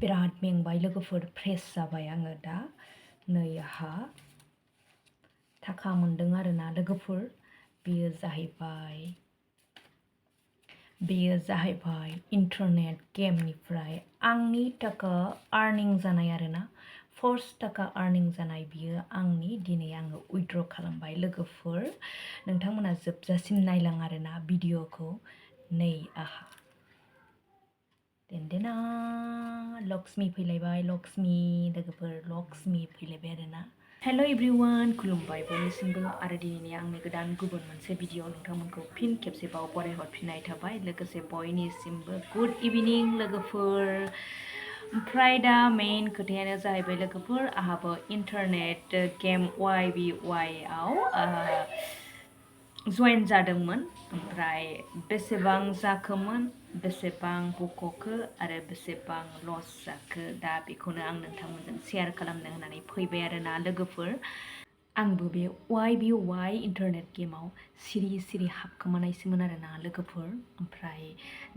बिराद मेंबाय लोगोफोर फ्रेश जाबाय आङो दा नै आहा थाखा मोनदों आरोना लोगोफोर बेयो जाहैबाय इन्टारनेट गेमनिफ्राय आंनि थाखा आर्निं जानाय आरोना फर्स्ट थाखा आर्निं जानाय बियो आंनि दिनै आङो उइथड्र खालामबाय लोगोफोर नोंथांमोना जोबजासिम नायलां आरोना भिडिअखौ नै आहा देनदेना लक्ष्मी फैलायबाय लक्ष्मी लोगोफोर लक्ष्मी फैलायबाय आरोना हेल' एभ्रिवान खुलुमबाय बयनिसिमबो आरो दिनैनि आंनि गोदान गुबुन मोनसे भिडिअ नोंथांमोनखौ फिन खेबसेबाव बरायहरफिननाय थाबाय लोगोसे बयनिसिमबो गुड इभिनिं लोगोफोर ओमफ्राय दा मेइन खोथायानो जाहैबाय लोगोफोर आहाबो इन्टारनेट गेम YBY आव जइन जादोंमोन ओमफ्राय बेसेबां जाखोमोन बेसेबां बख'खो आरो बेसेबां लस जाखो दा बेखौनो आं नोंथांमोनजों शेयार खालामनो होननानै फैबाय आरोना लोगोफोर आंबो बे YBY इन्टारनेट गेमाव सिरि हाबखोमानायसोमोन आरोना लोगोफोर ओमफ्राय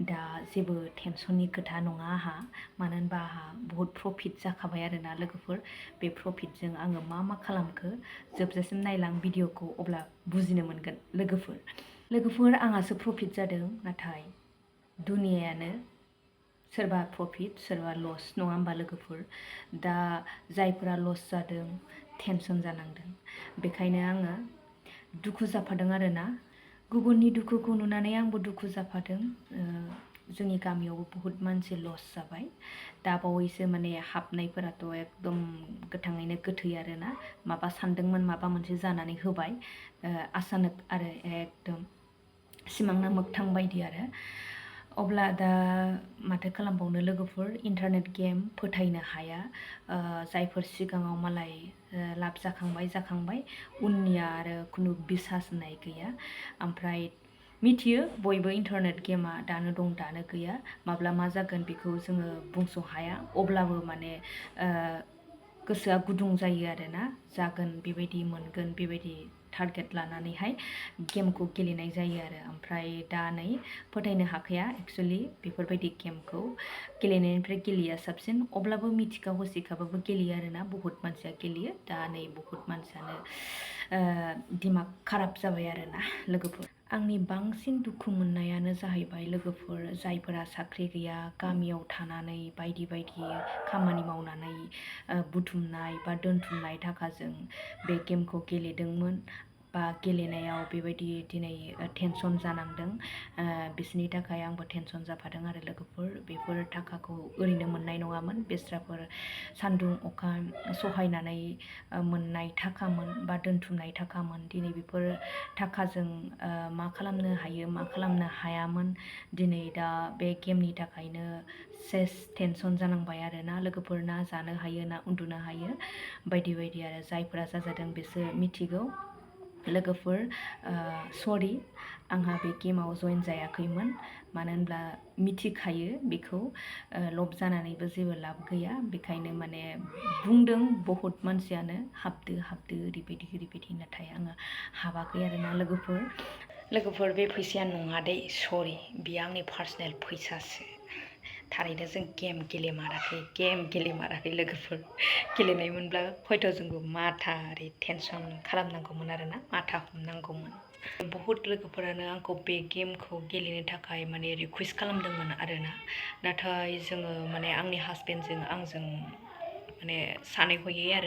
दा जेबो टेनसननि खोथा नङा आहा मानो होनबा आहा बहुत प्रफिट जाखाबाय आरोना लोगोफोर बे प्रफिटजों आङो मा खालामखो जोबजासिम नायलां भिडिअखौ अब्ला बुजिनो मोनगोन लोगोफोर आंहासो प्रफिट जादों नाथाय दुनियायानो सोरबा प्रफिट सोरबा लस नङा होमबा लोगोफोर दा जायफोरा लस जादों टेनसन जानांदों बेखायनो आङो दुखु जाफादों आरोना गुबुननि दुखुखौ नुनानै आंबो दुखु जाफादों जोंनि गामियावबो बहुत मानसि लस जाबाय दा बावैसो माने हाबनायफोराथ' एकदम गोथाङैनो गोथै आरोना माबा सानदोंमोन माबा मोनसे जानानै होबाय आसानक आरो एकदम सिमांना मोगथां बायदि आरो अब्ला दा माथो खालामबावनो लोगोफोर इन्टारनेट गेम फोथायनो हाया जायफोर सिगाङाव मालाय लाब जाखांबाय उननिया आरो खुनु बिसास होननाय गैया ओमफ्राय मिथियो बयबो इन्टारनेट गेमा दानो दं दानो गैया माब्ला मा जागोन बेखौ जोङो बुंस' हाया अब्लाबो माने गोसोआ गुदुं जायो आरोना जागोन बेबायदि मोनगोन बेबायदि टारगेट लानानैहाय गेमखौ गेलेनाय जायो आरो ओमफ्राय दा नै फोथायनो हाखाया एक्सुअलि बेफोरबायदि गेमखौ गेलेनायनिफ्राय गेलेया साबसिन अब्लाबो मिथिखा हसिखाबाबो गेलेयो आरोना बहुत मानसिया गेलेयो दा नै बहुत मानसियानो दिमाग खाराब जाबाय आरोना लोगोफोर आंनि बांसिन दुखु मोननायानो जाहैबाय लोगोफोर जायफोरा साख्रि गैया गामियाव थानानै बायदि खामानि मावनानै बुथुमनाय बा दोनथुमनाय थाखाजों बे गेमखौ गेलेदोंमोन बा गेलेनायाव बेबायदि दिनै टेनसन जानांदों बिसोरनि थाखाय आंबो टेनसन जाफादों आरो लोगोफोर बेफोर थाखाखौ ओरैनो मोननाय नङामोन बेस्राफोर सान्दुं अखा सहायनानै मोननाय थाखामोन बा दोनथुमनाय थाखामोन दिनै बेफोर थाखाजों मा खालामनो हायो मा खालामनो हायामोन दिनै दा बे गेमनि थाखायनो सेस टेनसन जानांबाय आरोना लोगोफोर ना जानो हायो ना उन्दुनो हायो बायदि आरो जायफोरा जाजादों बिसोर मिथिगौ लोगोफोर सरि आंहा बे गेमाव जइन जायाखैमोन मानो होनब्ला मिथिखायो बेखौ लब जानानैबो जेबो लाब गैया बेखायनो माने बुंदों बहुत मानसियानो हाबदो ओरैबायदि नाथाय आङो हाबाखै आरोना लोगोफोर बे फैसाया नङा दे सरि बेयो आंनि पार्सनेल फैसासो थारैनो जों गेम गेलेमाराखै लोगोफोर गेलेनायमोनब्ला हयथ' जोंबो माथा ओरै टेनसन खालामनांगौमोन आरोना माथा हमनांगौमोन बहुत लोगोफोरानो आंखौ बे गेमखौ गेलेनो थाखाय माने रिकुवेस्ट खालामदोंमोन आरोना नाथाय जोङो माने आंनि हासबेन्डजों आंजों माने सानै हयै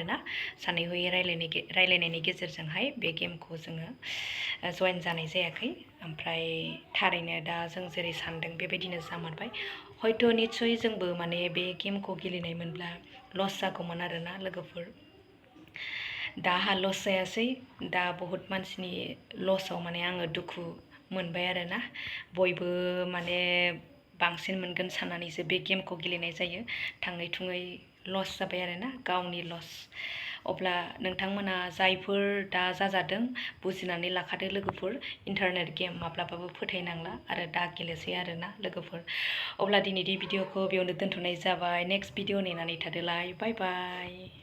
रायलायनायनि गेजेरजोंहाय बे गेमखौ जोङो जइन जानाय जायाखै ओमफ्राय थारैनो दा जों जेरै सानदों बेबायदिनो जामारबाय हयथ' निस्सय जोंबो माने बे गेमखौ गेलेनायमोनब्ला लस जागौमोन आरोना लोगोफोर दा आंहा लस जायासै दा बहुत मानसिनि लसआव माने आङो दुखु मोनबाय आरोना बयबो माने बांसिन मोनगोन साननानैसो बे गेमखौ गेलेनाय जायो थाङै थुङै लस जाबाय आरोना गावनि लस अब्ला नोंथांमोना जायफोर दा जाजादों बुजिनानै लाखादो लोगोफोर इन्टारनेट गेम माब्लाबाबो फोथायनांला आरो दा गेलेसै आरोना लोगोफोर अब्ला दिनैनि भिडिअखौ बेयावनो दोनथ'नाय जाबाय नेक्स्ट भिडिअ नेनानै थादोलाय बाय